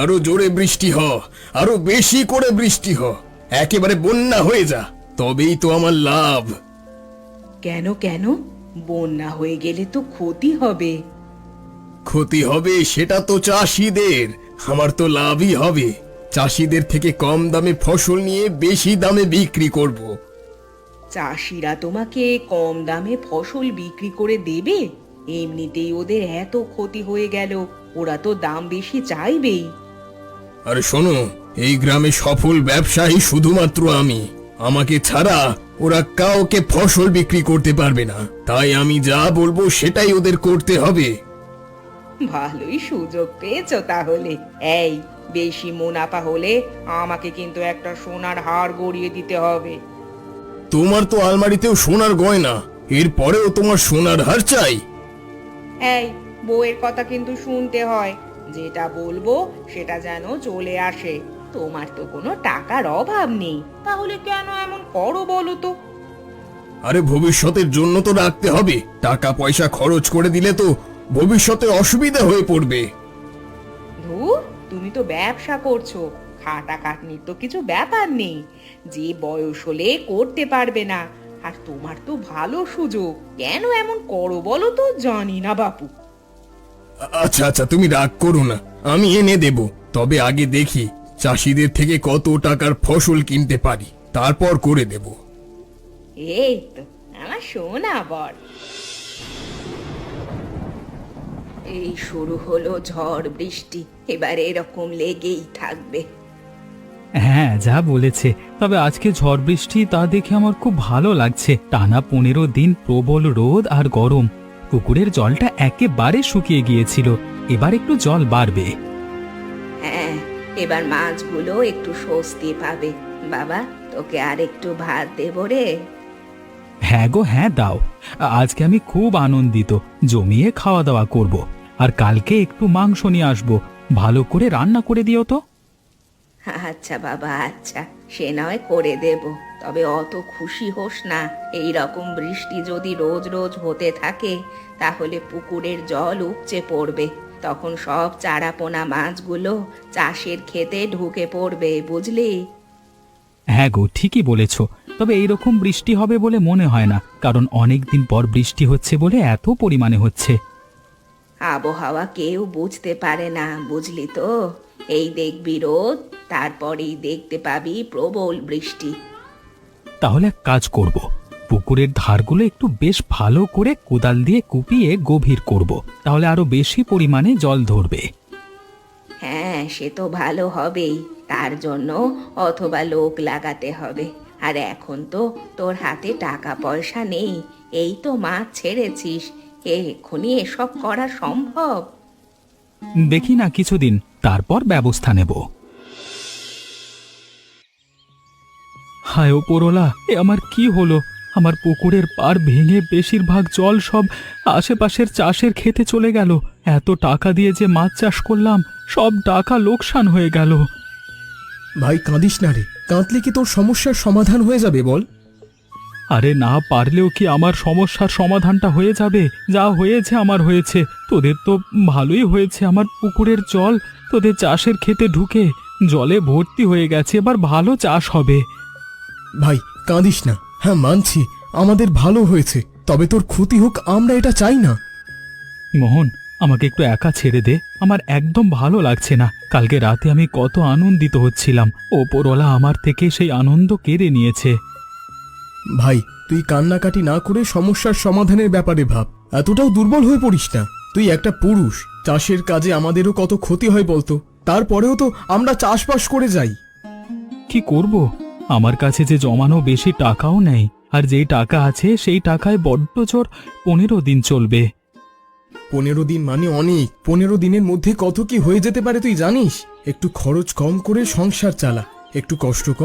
আরো জোরে বৃষ্টি হ, আরো বেশি করে বৃষ্টি হ, একেবারে বন্যা হয়ে যা, তবেই তো আমার লাভ। কেন কেন? বন্যা হয়ে গেলে তো ক্ষতি হবে। ক্ষতি হবে সেটা তো চাষিদের, আমার তো লাভই হবে। চাষিদের থেকে কম দামে ফসল নিয়ে বেশি দামে বিক্রি করব। চাষিরা তোমাকে কম দামে ফসল বিক্রি করে দেবে? এমনিতেই ওদের এত ক্ষতি হয়ে গেল, ওরা তো দাম বেশি চাইবেই। আরে শোনো, এই গ্রামে সফল ব্যবসায়ী শুধুমাত্র আমি। আমাকে ছাড়া ওরা কাউকে ফসল বিক্রি করতে পারবে না, তাই আমি যা বলবো সেটাই ওদের করতে হবে। ভালোই সুযোগ পেয়েছো তাহলে। এই, বেশি মুনাফা হলে আমাকে কিন্তু একটা সোনার হার গড়িয়ে দিতে হবে। তোমার তো আলমারিতেও সোনার গয়না, এরপরেও তোমার সোনার হার চাই? এই, বউয়ের কথা কিন্তু শুনতে হয়। যেটা বলবো সেটা যেন চলে আসে। তোমার তো কোনো টাকার অভাব নেই, তাহলে কেন এমন করো বলো তো? আরে ভবিষ্যতের জন্য তো রাখতে হবে, টাকা পয়সা খরচ করে দিলে তো ভবিষ্যতে অসুবিধা হয়ে পড়বে। ধুর, তুমি তো ব্যবসা করছো, খাটাখাটনির তো কিছু ব্যাপার নেই। যে বয়স হলে করতে পারবে না, আর তোমার তো ভালো সুযোগ। কেন এমন করো বলো তো? জানি না বাপু। আচ্ছা আচ্ছা, তুমি রাগ করো না, আমি এনে দেব। তবে আগে দেখি চাষিদের থেকে কত টাকার ফসল কিনতে পারি, তারপর করে দেব। এই তো আমার সোনা বর। এই শুরু হলো ঝড় বৃষ্টি, এবার এরকম লেগেই থাকবে। হ্যাঁ, যা বলেছে। তবে আজকে ঝড় বৃষ্টি তা দেখে আমার খুব ভালো লাগছে। টানা 15 দিন প্রবল রোদ আর গরম, পুকুরের জলটা একেবারে শুকিয়ে গিয়েছিল। এবার একটু জল বাড়বে। হ্যাঁ, এবার মাছগুলো একটু স্বস্তি পাবে। বাবা, তোকে আর একটু ভাত দেবো রে? হ্যাঁ গো, হ্যাঁ দাও। আজকে আমি খুব আনন্দিত, জমিয়ে খাওয়া দাওয়া করব। আর কালকে একটু মাংস নিয়ে আসবো, ভালো করে রান্না করে দিও তো। আচ্ছা বাবা, আচ্ছা, সে নয় করে দেব। তবে অত খুশি হোস না। এই রকম বৃষ্টি যদি রোজ রোজ হতে থাকে তাহলে পুকুরের জল উপচে পড়বে। তখন সব চারাপোনা মাছগুলো চাষের ক্ষেতে ঢুকে পড়বে, বুঝলি? হ্যাঁ গো, ঠিকই বলেছ। তবে এইরকম বৃষ্টি হবে বলে মনে হয় না, কারণ অনেক দিন পর বৃষ্টি হচ্ছে বলে এত পরিমাণে হচ্ছে। আবহাওয়া কেউ বুঝতে পারে না, বুঝলি তো? এই দেখবি রোদ, তারপরেই দেখতে পাবি প্রবল বৃষ্টি। তাহলে এক কাজ করব, পুকুরের ধারগুলো একটু বেশ ভালো করে কোদাল দিয়ে কুপিয়ে গভীর করব, তাহলে আরো বেশি পরিমাণে জল ধরবে। হ্যাঁ, সে তো ভালো হবেই। তার জন্য অথবা লোক লাগাতে হবে। আর এখন তো তোর হাতে টাকা পয়সা নেই, এই তো মাছ ছেড়েছিস, এক্ষুনি এসব করা সম্ভব? দেখি না কিছুদিন, তারপর ব্যবস্থা নেব। হায় ওপরওয়ালা, এ আমার কি হলো? আমার পুকুরের পাড় ভেঙে বেশিরভাগ জল সব আশেপাশের চাষের খেতে চলে গেল। এত টাকা দিয়ে যে মাছ চাষ করলাম, সব টাকা লোকসান হয়ে গেল। ভাই কাঁদিস না রে, কাঁদলে কি তোর সমস্যার সমাধান হয়ে যাবে বল? আরে না পারলেও কি আমার সমস্যার সমাধানটা হয়ে যাবে? যা হয়েছে আমার হয়েছে। তোদের তো ভালোই হয়েছে, আমার পুকুরের জল তোদের চাষের খেতে ঢুকে জলে ভর্তি হয়ে গেছে, এবার ভালো চাষ হবে। ভাই কাঁদিস না, হ্যাঁ মানছি আমাদের ভালো হয়েছে, তবে তোর ক্ষতি হোক আমরা এটা চাই না। মোহন, আমাকে একটু একা ছেড়ে দে, আমার একদম ভালো লাগছে না। কালকে রাতে আমি কত আনন্দিত হচ্ছিলাম, ওপরওয়ালা আমার থেকে সেই আনন্দ কেড়ে নিয়েছে। ভাই তুই কান্নাকাটি না করে সমস্যার সমাধানের ব্যাপারে ভাব, এতটাও দুর্বল হয়ে পড়িস না। তুই একটা পুরুষ, চাষের কাজে আমাদেরও কত ক্ষতি হয় বলতো, তারপরেও তো আমরা চাষবাস করে যাই। কি করব? আমার কাছে যে জমানো বেশি টাকাও নেই, আর যেই টাকা আছে সেই টাকায় বড্ড জোর 15 দিন চলবে। 15 দিন মানে অনেক। 15 দিনের মধ্যে কত কি হয়ে যেতে পারে তুই জানিস? একটু খরচ কম করে সংসার চালা, একটু কষ্ট কর,